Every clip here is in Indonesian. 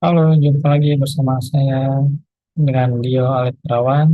Halo, jumpa lagi bersama saya dengan Dio Alif Perawan,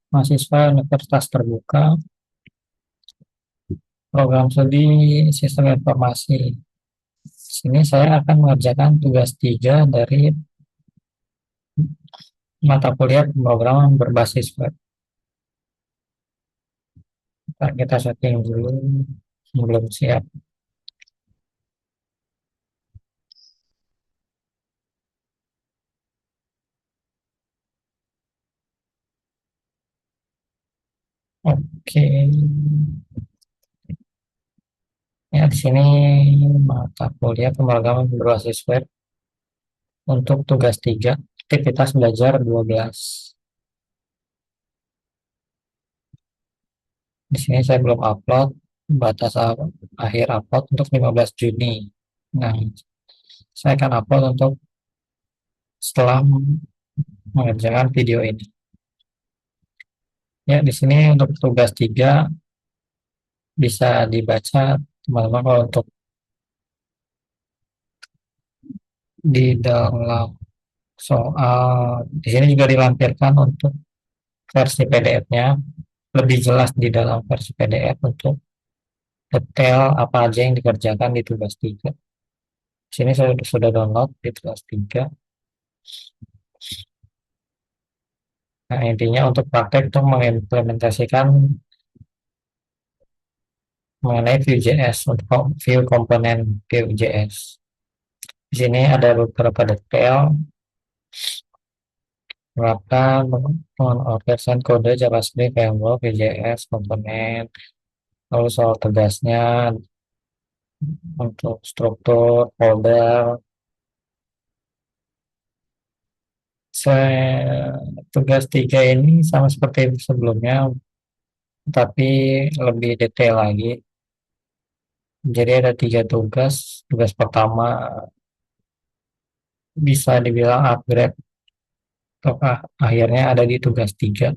mahasiswa Universitas Terbuka, program studi Sistem Informasi. Di sini saya akan mengerjakan tugas 3 dari mata kuliah pemrograman berbasis web. Kita setting dulu, belum siap. Oke, ya di sini mata kuliah pemrograman berbasis web untuk tugas 3, aktivitas belajar 12. Di sini saya belum upload, batas akhir upload untuk 15 Juni. Nah, saya akan upload untuk setelah mengerjakan video ini. Ya, di sini untuk tugas 3 bisa dibaca teman-teman kalau untuk di dalam soal di sini juga dilampirkan untuk versi PDF-nya lebih jelas di dalam versi PDF untuk detail apa aja yang dikerjakan di tugas 3. Di sini saya sudah download di tugas 3. Nah, intinya untuk praktek untuk mengimplementasikan mengenai Vue.js untuk view komponen Vue.js. Di sini ada beberapa detail menerapkan mengoperasikan kode JavaScript, framework, Vue.js, komponen, lalu soal tegasnya untuk struktur, folder. Tugas 3 ini sama seperti sebelumnya, tapi lebih detail lagi. Jadi ada 3 tugas. Tugas pertama bisa dibilang upgrade atau akhirnya ada di tugas 3.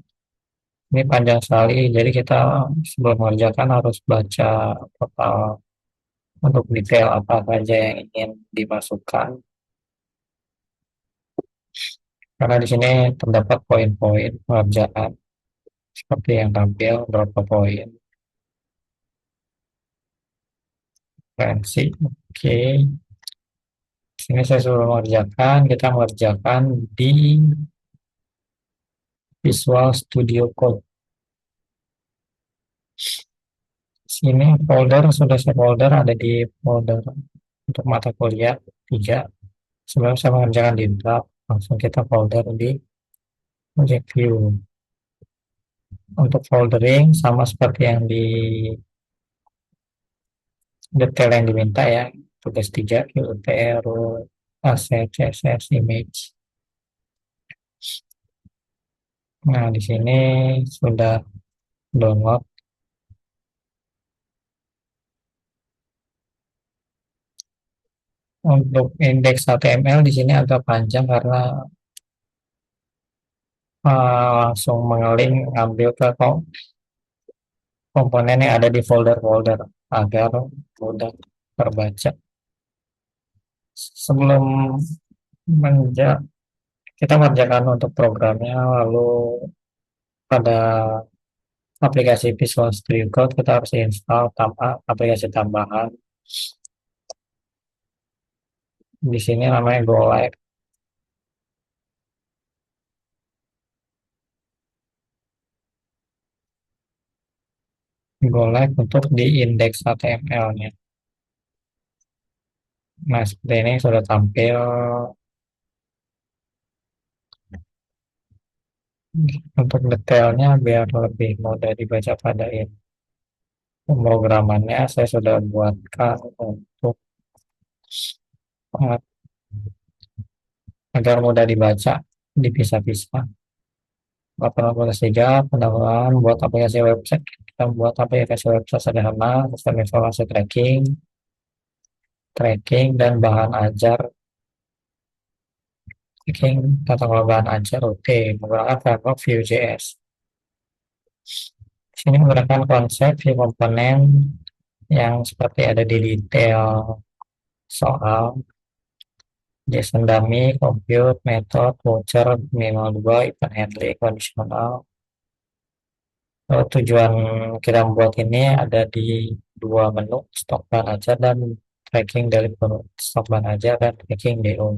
Ini panjang sekali, jadi kita sebelum mengerjakan harus baca total untuk detail apa saja yang ingin dimasukkan. Karena di sini terdapat poin-poin pengerjaan seperti yang tampil berapa poin. Referensi. Oke. Di sini saya suruh mengerjakan, kita mengerjakan di Visual Studio Code. Sini folder sudah saya folder ada di folder untuk mata kuliah 3. Sebelum saya mengerjakan di draft, langsung kita folder di project view. Untuk foldering sama seperti yang di detail yang diminta ya. Tugas 3, QTR, asset, CSS, image. Nah, di sini sudah download. Untuk indeks HTML di sini agak panjang karena langsung mengeling ngambil ke komponen yang ada di folder-folder agar mudah terbaca. Sebelum menja kita mengerjakan untuk programnya, lalu pada aplikasi Visual Studio Code kita harus install aplikasi tambahan. Di sini namanya GoLive. GoLive untuk di indeks HTML-nya. Nah, seperti ini sudah tampil. Untuk detailnya biar lebih mudah dibaca pada ini. Pemrogramannya saya sudah buatkan untuk uh, agar mudah dibaca, dipisah-pisah. 883 pendalaman buat aplikasi website. Kita buat aplikasi website sederhana, sistem informasi tracking dan bahan ajar, tracking tata kelola bahan ajar OT menggunakan framework Vue.js. Sini menggunakan konsep view komponen yang seperti ada di detail soal. JSON dummy, compute, method, voucher, minimal 2, event handling, conditional. Tujuan kita membuat ini ada di dua menu, stok ban aja dan tracking dari stok ban aja dan tracking DO.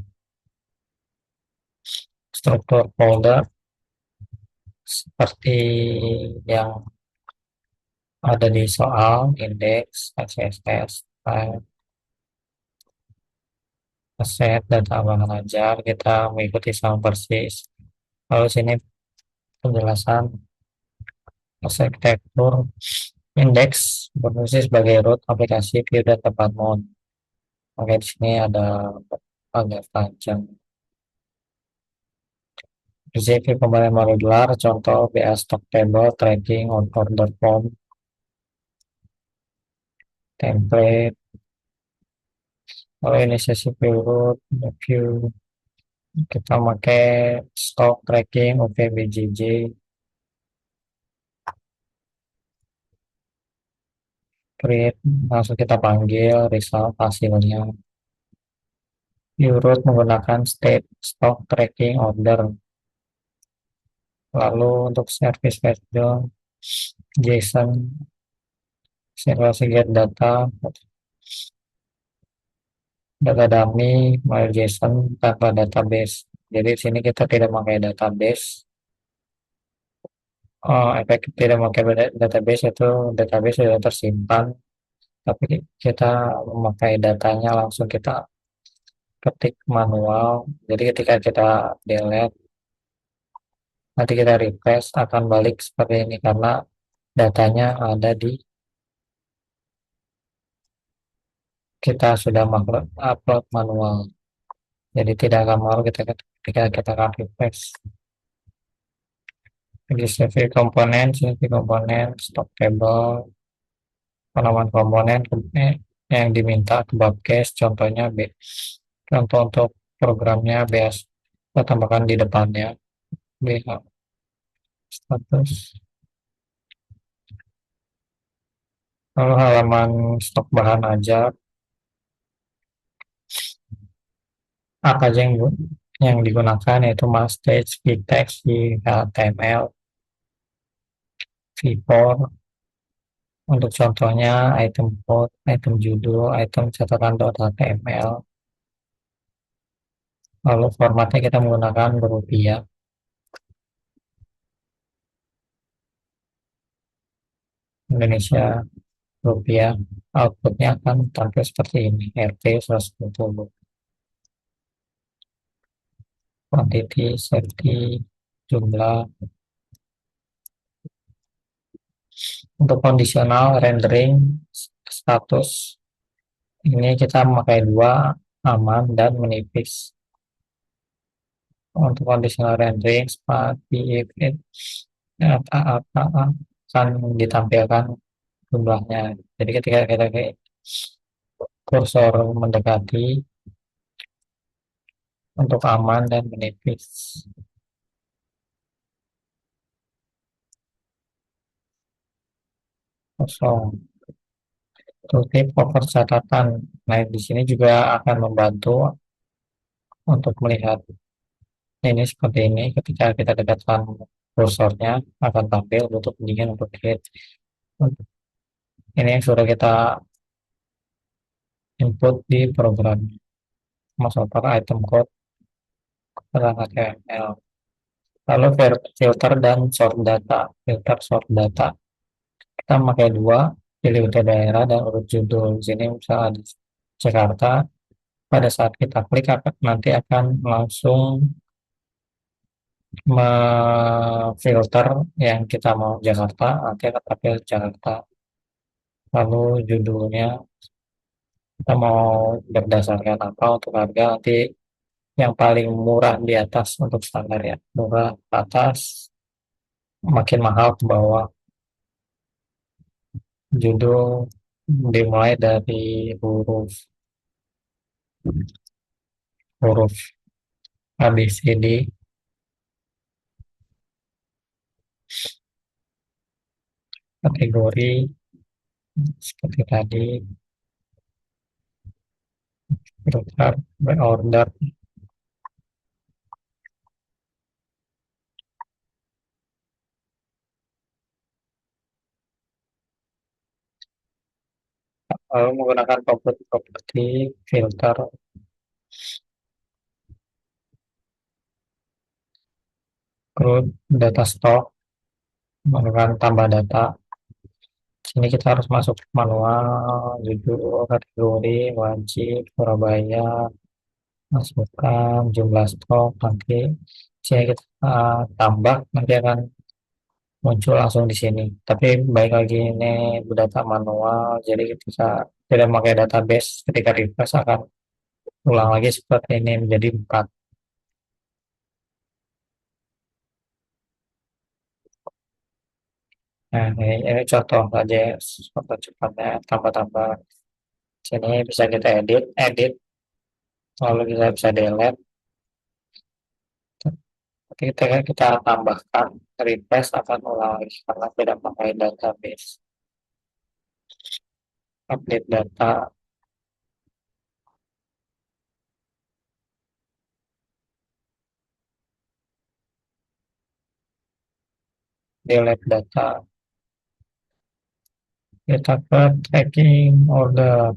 Struktur folder seperti yang ada di soal, index, CSS, file, aset, dan tambahan aja. Kita mengikuti sama persis. Lalu sini penjelasan arsitektur indeks berfungsi sebagai root aplikasi view dan tempat mount. Oke, di sini ada agak panjang. Review komponen modular, contoh BA stock table, tracking, on order form, template. Kalau ini sesi root, review, kita pakai stock tracking, OVBJJ, create, langsung kita panggil result hasilnya. View root menggunakan state stock tracking order. Lalu untuk service schedule, JSON, server get data, data dummy, file JSON tanpa database. Jadi di sini kita tidak memakai database. Efek tidak memakai database itu database sudah tersimpan, tapi kita memakai datanya langsung kita ketik manual. Jadi ketika kita delete, nanti kita refresh akan balik seperti ini karena datanya ada di kita sudah upload manual. Jadi tidak akan mau ketika kita akan refresh. Jadi CV komponen, stock table, penamaan komponen yang diminta ke case, contohnya contoh untuk programnya BS, kita tambahkan di depannya BH status. Lalu halaman stok bahan aja, apa aja yang digunakan yaitu stage, vtext, HTML, v4. Untuk contohnya item code, item judul, item catatan .html. Lalu formatnya kita menggunakan berupiah. Indonesia rupiah, outputnya akan tampil seperti ini, RT 120. Quantity, safety, jumlah. Untuk kondisional rendering status, ini kita memakai dua, aman dan menipis. Untuk kondisional rendering seperti akan ditampilkan jumlahnya. Jadi ketika kita kursor mendekati, untuk aman dan menipis. Kosong. Tooltip cover catatan. Nah, di sini juga akan membantu untuk melihat ini seperti ini. Ketika kita dekatkan kursornya, akan tampil untuk kemudian untuk create. Ini yang sudah kita input di program. Masuk per item code HTML. Lalu filter dan sort data. Filter sort data. Kita memakai dua, pilih rute daerah dan urut judul. Di sini misalnya di Jakarta, pada saat kita klik nanti akan langsung memfilter yang kita mau Jakarta, nanti akan tampil Jakarta. Lalu judulnya kita mau berdasarkan apa untuk harga, nanti yang paling murah di atas untuk standar ya, murah ke atas, makin mahal ke bawah. Judul dimulai dari huruf huruf ABCD, kategori seperti tadi, filter by order, lalu menggunakan properti filter crude data stock, menggunakan tambah data. Sini kita harus masuk manual, judul, kategori, wajib, Surabaya, masukkan jumlah stok, nanti sini kita tambah, nanti akan muncul langsung di sini. Tapi baik lagi ini data manual, jadi kita tidak pakai database, ketika refresh akan ulang lagi seperti ini menjadi 4. Nah, ini contoh saja, contoh cepatnya, tambah-tambah. Sini bisa kita edit, lalu kita bisa delete. Kita tambahkan, refresh akan ulang lagi karena tidak pakai database. Update data, delete data, kita ke tracking order.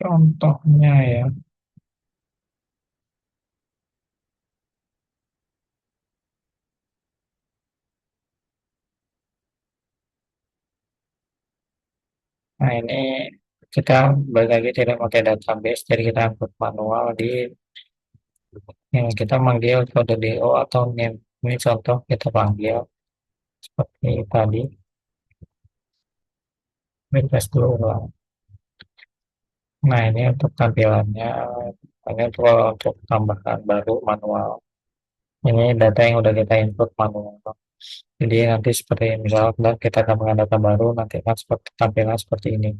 Contohnya ya, nah ini kita balik lagi tidak pakai database, jadi kita input manual di yang kita manggil kode DO atau name. Ini contoh kita panggil seperti tadi, request dulu ulang. Nah ini untuk tampilannya, ini untuk tambahkan baru manual. Ini data yang udah kita input manual. Jadi nanti seperti misalnya kita tambahkan data baru, nanti akan seperti tampilan seperti ini.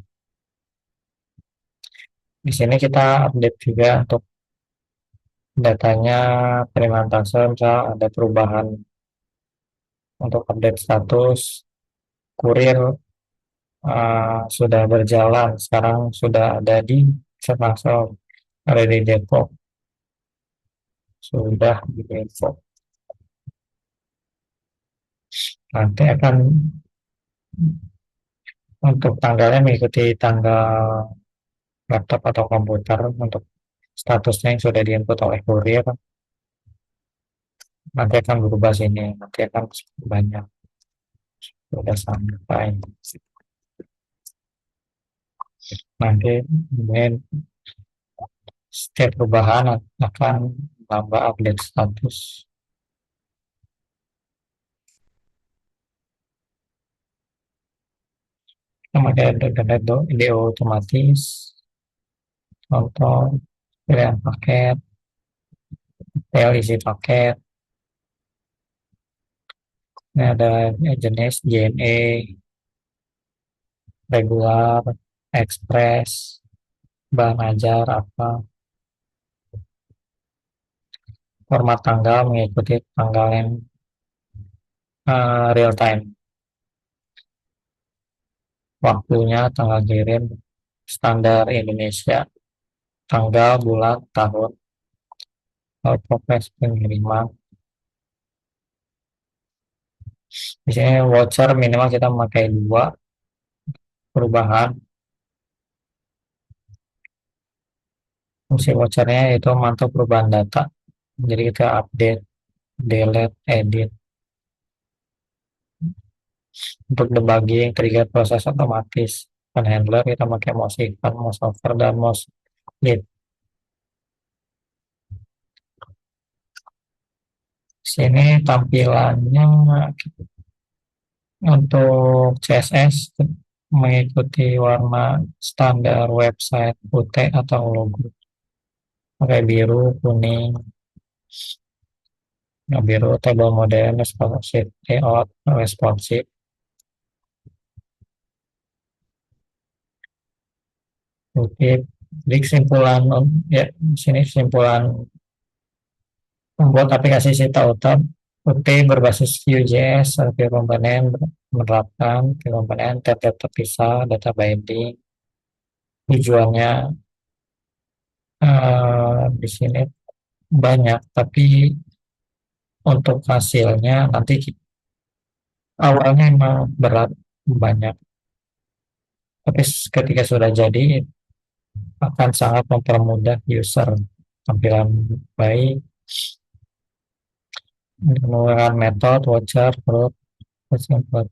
Di sini kita update juga untuk datanya persentase, misal ada perubahan untuk update status kurir sudah berjalan, sekarang sudah ada di Semarang, ada di Depok, sudah di Depok. Nanti akan untuk tanggalnya mengikuti tanggal laptop atau komputer untuk statusnya yang sudah diinput oleh kurir, nanti akan berubah sini, nanti akan banyak sudah sampai. Nanti ini setiap perubahan akan tambah update status. Kemudian ada DO otomatis, contoh pilihan paket, tel isi paket, ini ada jenis JNE, regular, express, bahan ajar apa, format tanggal mengikuti tanggal yang real time, waktunya tanggal kirim standar Indonesia, tanggal, bulan, tahun, proses pengiriman. Misalnya voucher minimal kita memakai 2 perubahan. Fungsi vouchernya itu mantau perubahan data. Jadi kita update, delete, edit. Untuk debugging, trigger proses otomatis. Pen handler kita pakai mouse event, mouse over, dan mouse lead. Sini tampilannya untuk CSS mengikuti warna standar website putih atau logo. Pakai biru, kuning, yang biru table modern, responsive, layout, responsive. Oke, jadi kesimpulan ya di sini kesimpulan membuat aplikasi Sita Utab UT berbasis Vue.js, Vue komponen menerapkan Vue komponen tab-tab terpisah, data binding. Tujuannya di sini banyak, tapi untuk hasilnya nanti Awalnya emang berat, banyak, tapi ketika sudah jadi akan sangat mempermudah user, tampilan baik, menggunakan metode, voucher, root, input.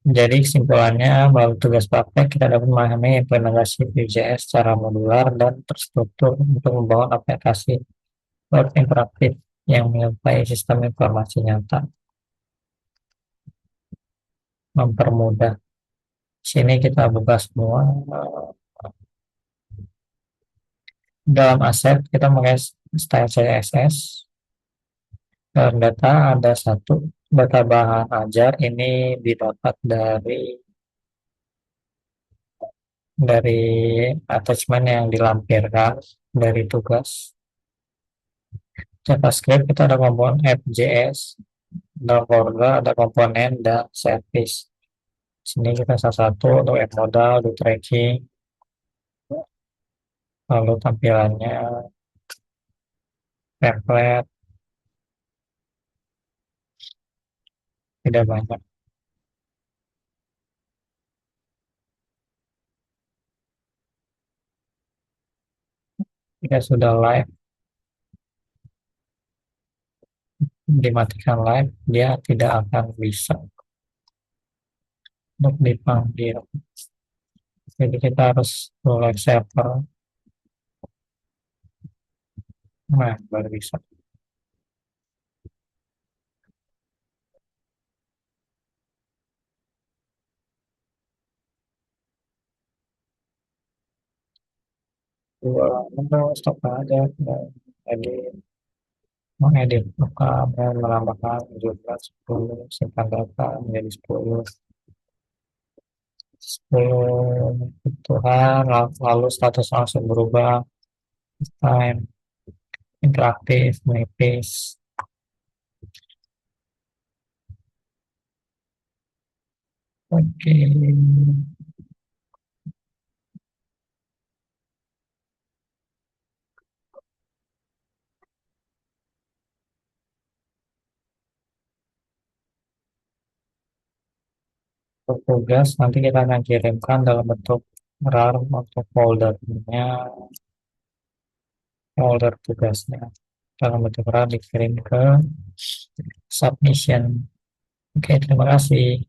Jadi kesimpulannya, melalui tugas praktek kita dapat memahami implementasi Vue.js secara modular dan terstruktur untuk membangun aplikasi web interaktif yang menyertai sistem informasi nyata, mempermudah. Sini kita buka semua. Dalam aset kita pakai style CSS. Dalam data ada satu data bahan ajar, ini didapat dari attachment yang dilampirkan dari tugas. JavaScript kita ada komponen app.js, dalam folder ada komponen dan service. Sini kita salah satu untuk app modal, do tracking, lalu tampilannya template, tidak banyak. Jika sudah live, dimatikan live, dia tidak akan bisa untuk dipanggil. Jadi kita harus live server, nah baru bisa. Dua, stop aja, edit, mengedit maka menambahkan jumlah 10, simpan data menjadi 10, 10 kebutuhan, lalu status langsung berubah, time, interaktif, menipis. Oke, untuk tugas nanti kita akan kirimkan dalam bentuk RAR untuk foldernya, folder tugasnya dalam bentuk RAR dikirim ke submission. Oke, terima kasih.